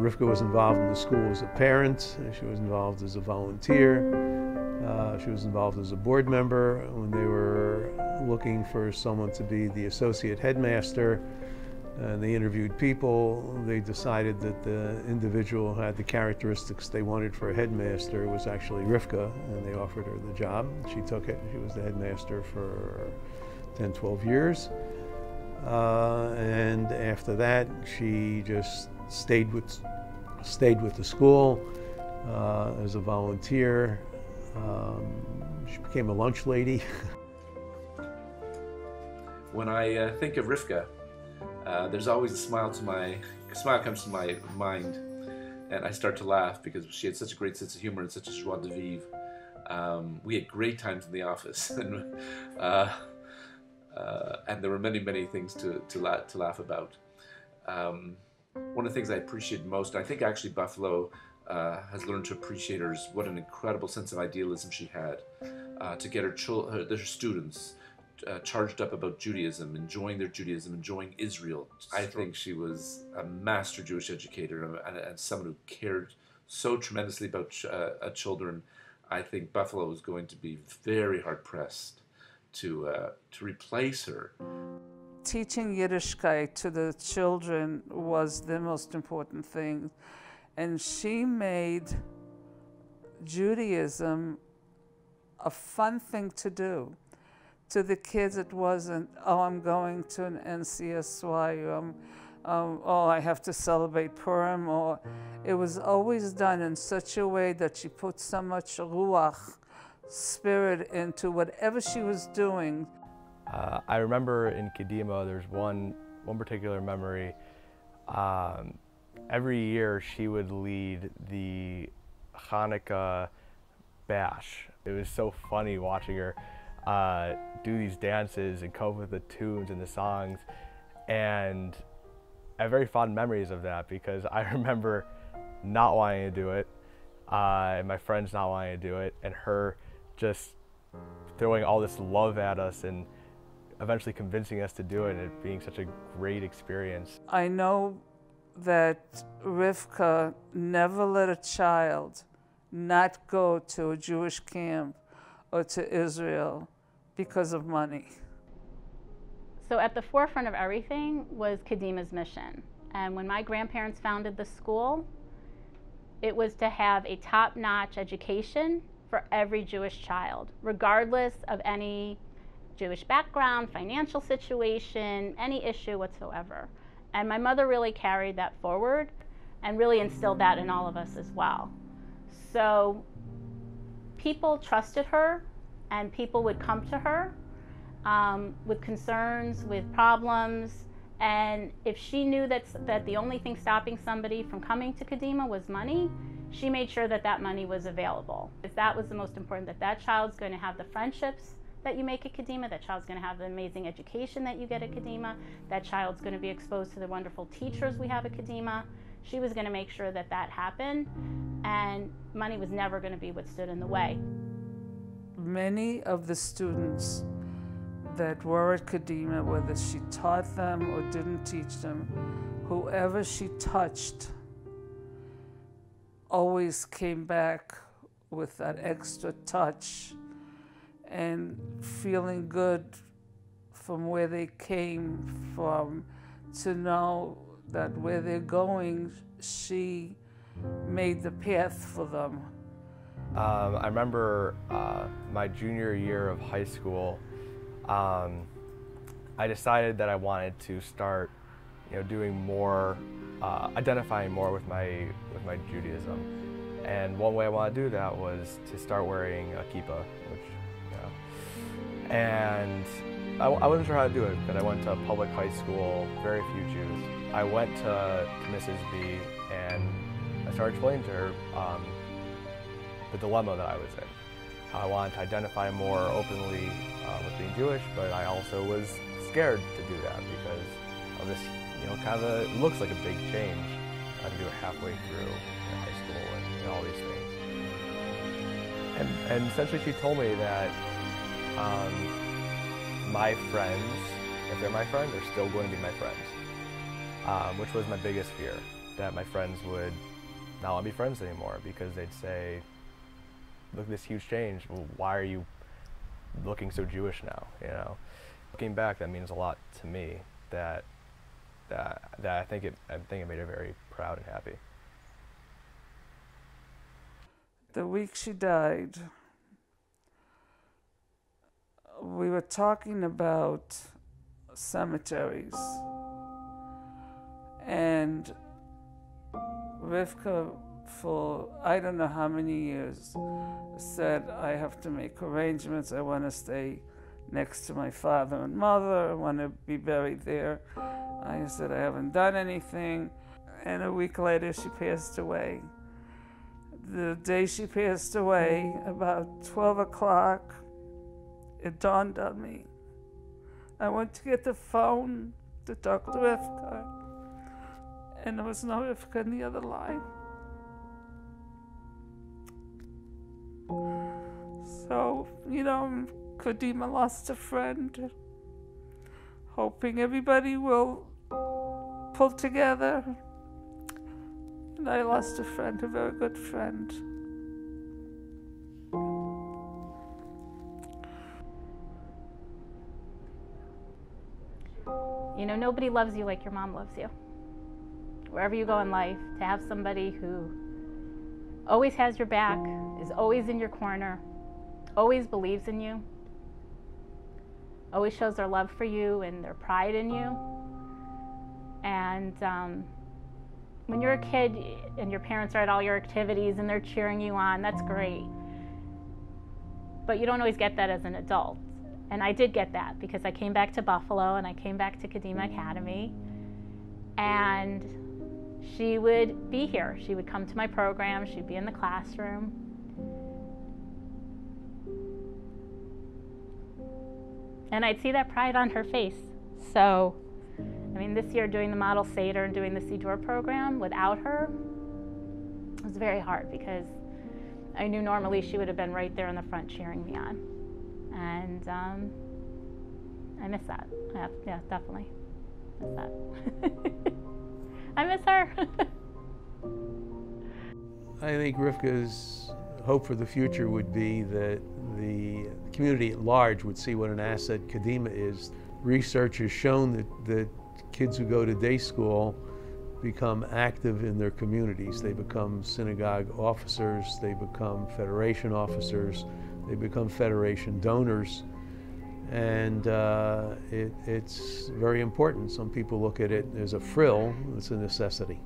Rivke was involved in the school as a parent. She was involved as a volunteer. She was involved as a board member. When they were looking for someone to be the associate headmaster, and they interviewed people, they decided that the individual who had the characteristics they wanted for a headmaster was actually Rivke, and they offered her the job. She took it. She was the headmaster for 10, 12 years. And after that, she just stayed with the school as a volunteer. She became a lunch lady. When I think of Rivke, there's always a smile comes to my mind, and I start to laugh because she had such a great sense of humor and such a joie de vivre. We had great times in the office, and there were many, many things to laugh about. One of the things I appreciate most, and I think actually Buffalo has learned to appreciate her, is what an incredible sense of idealism she had to get her students charged up about Judaism, enjoying their Judaism, enjoying Israel. I think she was a master Jewish educator and someone who cared so tremendously about children. I think Buffalo is going to be very hard-pressed to replace her. Teaching Yiddishkeit to the children was the most important thing. And she made Judaism a fun thing to do. To the kids, it wasn't, oh, I'm going to an NCSY, oh, I have to celebrate Purim, or it was always done in such a way that she put so much ruach, spirit, into whatever she was doing. I remember in Kadimah, there's one particular memory. Every year she would lead the Hanukkah bash. It was so funny watching her do these dances and come up with the tunes and the songs, and I have very fond memories of that because I remember not wanting to do it, and my friends not wanting to do it, and her just throwing all this love at us and eventually convincing us to do it, and it being such a great experience. I know that Rivke never let a child not go to a Jewish camp or to Israel because of money. So at the forefront of everything was Kadimah's mission. And when my grandparents founded the school, it was to have a top-notch education for every Jewish child, regardless of any Jewish background, financial situation, any issue whatsoever. And my mother really carried that forward and really instilled that in all of us as well. So people trusted her, and people would come to her with concerns, with problems, and if she knew that the only thing stopping somebody from coming to Kadimah was money, she made sure that that money was available. If that was the most important, that that child's going to have the friendships that you make at Kadimah, that child's going to have the amazing education that you get at Kadimah, that child's going to be exposed to the wonderful teachers we have at Kadimah. She was going to make sure that that happened, and money was never going to be what stood in the way. Many of the students that were at Kadimah, whether she taught them or didn't teach them, whoever she touched always came back with that extra touch and feeling good from where they came from, to know that where they're going, she made the path for them. I remember my junior year of high school, I decided that I wanted to start, doing more, identifying more with my Judaism. And one way I wanted to do that was to start wearing a kippah, which, and I wasn't sure how to do it because I went to a public high school, very few Jews. I went to Mrs. B and I started explaining to her the dilemma that I was in. I wanted to identify more openly with being Jewish, but I also was scared to do that because of this, kind of it looks like a big change to do it halfway through high school and all these things. And essentially she told me that my friends, if they're my friends, they're still going to be my friends, which was my biggest fear. that my friends would not want to be friends anymore because they'd say, look at this huge change. Well, why are you looking so Jewish now? You know, looking back, that means a lot to me. That I think it made her very proud and happy. The week she died, we were talking about cemeteries, and Rivke, for I don't know how many years, said, I have to make arrangements. I want to stay next to my father and mother. I want to be buried there. I said, I haven't done anything. And a week later, she passed away. The day she passed away, about 12 o'clock, it dawned on me. I went to get the phone to talk to Rivke, and there was no Rivke on the other line. So, you know, Kadimah lost a friend, hoping everybody will pull together. And I lost a friend, a very good friend. You know, nobody loves you like your mom loves you. Wherever you go in life, to have somebody who always has your back, is always in your corner, always believes in you, always shows their love for you and their pride in you. And when you're a kid and your parents are at all your activities and they're cheering you on, that's great. But you don't always get that as an adult. And I did get that because I came back to Buffalo and I came back to Kadimah Academy, and she would be here. She would come to my program, she'd be in the classroom. And I'd see that pride on her face. So, I mean, this year doing the Model Seder and doing the Siddur program without her was very hard because I knew normally she would have been right there in the front cheering me on. And I miss that. Yeah, definitely miss that. I miss her. I think Rivke's hope for the future would be that the community at large would see what an asset Kadimah is. Research has shown that kids who go to day school become active in their communities. They become synagogue officers, they become federation officers, they become federation donors, and it's very important. Some people look at it as a frill, it's a necessity.